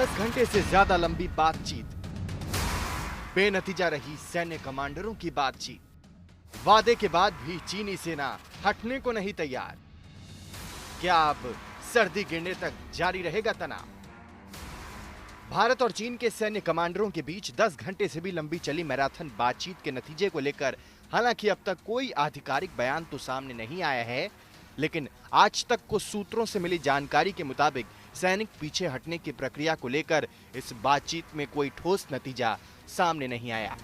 10 घंटे से ज्यादा लंबी बातचीत, बेनतीजा रही सैन्य कमांडरों की बातचीत। वादे के बाद भी चीनी सेना हटने को नहीं तैयार। क्या अब सर्दी गिरने तक जारी रहेगा तनाव? भारत और चीन के सैन्य कमांडरों के बीच 10 घंटे से भी लंबी चली मैराथन बातचीत के नतीजे को लेकर हालांकि अब तक कोई आधिकारिक बयान तो सामने नहीं आया है, लेकिन आज तक को सूत्रों से मिली जानकारी के मुताबिक सैनिक पीछे हटने की प्रक्रिया को लेकर इस बातचीत में कोई ठोस नतीजा सामने नहीं आया।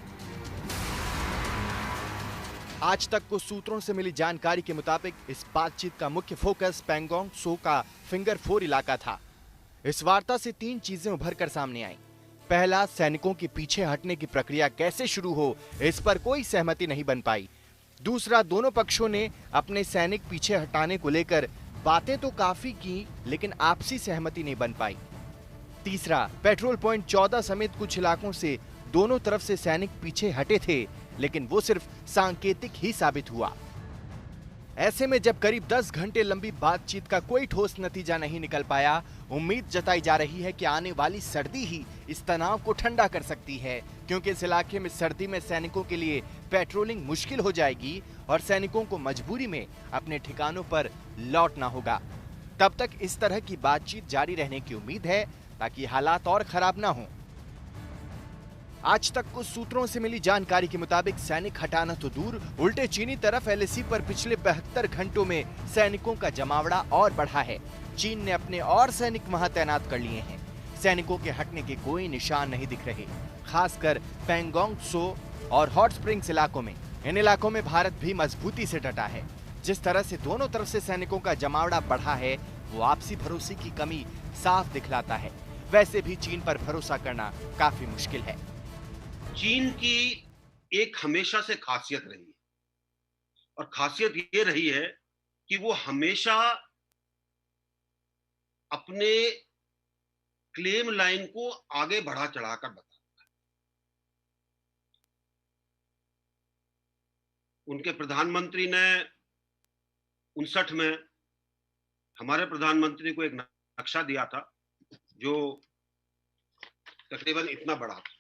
आज तक को सूत्रों से मिली जानकारी के मुताबिक इस बातचीत का मुख्य फोकस पैंगोंग त्सो का फिंगर 4 इलाका था। इस वार्ता से 3 चीजें उभर कर सामने आईं। पहला, सैनिकों के पीछे हटने की प्रक्रिया कैसे शुरू हो, इस पर कोई सहमति नहीं बन पाई। दूसरा, दोनों पक्षों ने अपने सैनिक पीछे हटाने को लेकर बातें तो काफी की, लेकिन आपसी सहमति नहीं बन पाई। तीसरा, पेट्रोल पॉइंट 14 समेत कुछ इलाकों से दोनों तरफ से सैनिक पीछे हटे थे, लेकिन वो सिर्फ सांकेतिक ही साबित हुआ। ऐसे में जब करीब 10 घंटे लंबी बातचीत का कोई ठोस नतीजा नहीं निकल पाया, उम्मीद जताई जा रही है कि आने वाली सर्दी ही इस तनाव को ठंडा कर सकती है, क्योंकि इस इलाके में सर्दी में सैनिकों के लिए पेट्रोलिंग मुश्किल हो जाएगी और सैनिकों को मजबूरी में अपने ठिकानों पर लौटना होगा। तब तक इस तरह की बातचीत जारी रहने की उम्मीद है ताकि हालात और खराब ना हों। आज तक कुछ सूत्रों से मिली जानकारी के मुताबिक सैनिक हटाना तो दूर, उल्टे चीनी तरफ एलएसी पर पिछले 72 घंटों में सैनिकों का जमावड़ा और बढ़ा है। चीन ने अपने और सैनिक वहां तैनात कर लिए हैं। सैनिकों के हटने के कोई निशान नहीं दिख रहे, खासकर पैंगोंग त्सो और हॉट स्प्रिंग्स इलाकों में। इन इलाकों में भारत भी मजबूती से डटा है। जिस तरह से दोनों तरफ से सैनिकों का जमावड़ा बढ़ा है, वो आपसी भरोसे की कमी साफ दिखलाता है। वैसे भी चीन पर भरोसा करना काफी मुश्किल है। चीन की एक हमेशा से खासियत रही है और खासियत ये रही है कि वो हमेशा अपने क्लेम लाइन को आगे बढ़ा चढ़ाकर बताता है। उनके प्रधानमंत्री ने 59 में हमारे प्रधानमंत्री को एक नक्शा दिया था जो तकरीबन इतना बड़ा था,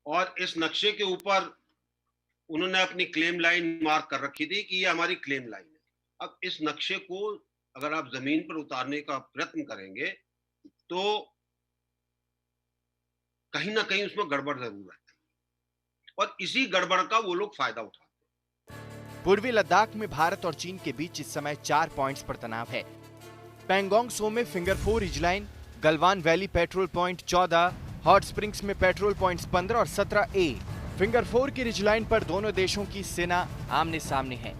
और इस नक्शे के ऊपर उन्होंने अपनी क्लेम लाइन मार्क कर रखी थी कि ये हमारी क्लेम लाइन है। अब इस नक्शे को अगर आप जमीन पर उतारने का प्रयत्न करेंगे तो कहीं ना कहीं उसमें गड़बड़ जरूर है और इसी गड़बड़ का वो लोग फायदा उठाते हैं। पूर्वी लद्दाख में भारत और चीन के बीच इस समय 4 पॉइंट्स पर तनाव है। पैंगोंग त्सो में finger 4 ridgeline, Galwan Valley patrol point 14, Hot Springs में पेट्रोल पॉइंट्स 15 और 17A। फिंगर 4 की रिजलाइन पर दोनों देशों की सेना आमने सामने है।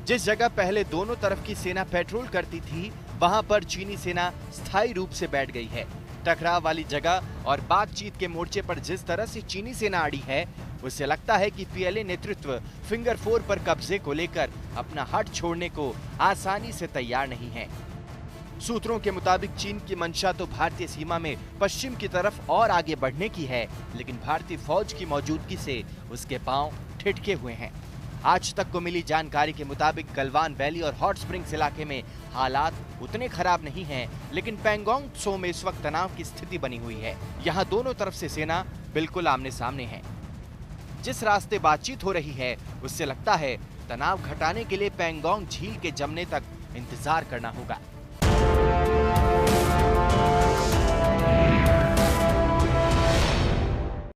जिस जगह पहले दोनों तरफ की सेना पेट्रोल करती थी, वहां पर चीनी सेना स्थायी रूप से बैठ गई है। टकराव वाली जगह और बातचीत के मोर्चे पर जिस तरह से चीनी सेना अड़ी है, उससे लगता है कि पीएलए नेतृत्व फिंगर 4 पर कब्जे को लेकर अपना हट छोड़ने को आसानी से तैयार नहीं है। सूत्रों के मुताबिक चीन की मंशा तो भारतीय सीमा में पश्चिम की तरफ और आगे बढ़ने की है, लेकिन भारतीय फौज की मौजूदगी से उसके पांव ठिठके हुए हैं। आज तक को मिली जानकारी के मुताबिक गलवान वैली और हॉट स्प्रिंग्स इलाके में हालात उतने खराब नहीं हैं, लेकिन पैंगोंग त्सो में इस वक्त तनाव की स्थिति बनी हुई है। यहाँ दोनों तरफ से सेना बिल्कुल आमने सामने है। जिस रास्ते बातचीत हो रही है, उससे लगता है तनाव घटाने के लिए पैंगोंग झील के जमने तक इंतजार करना होगा।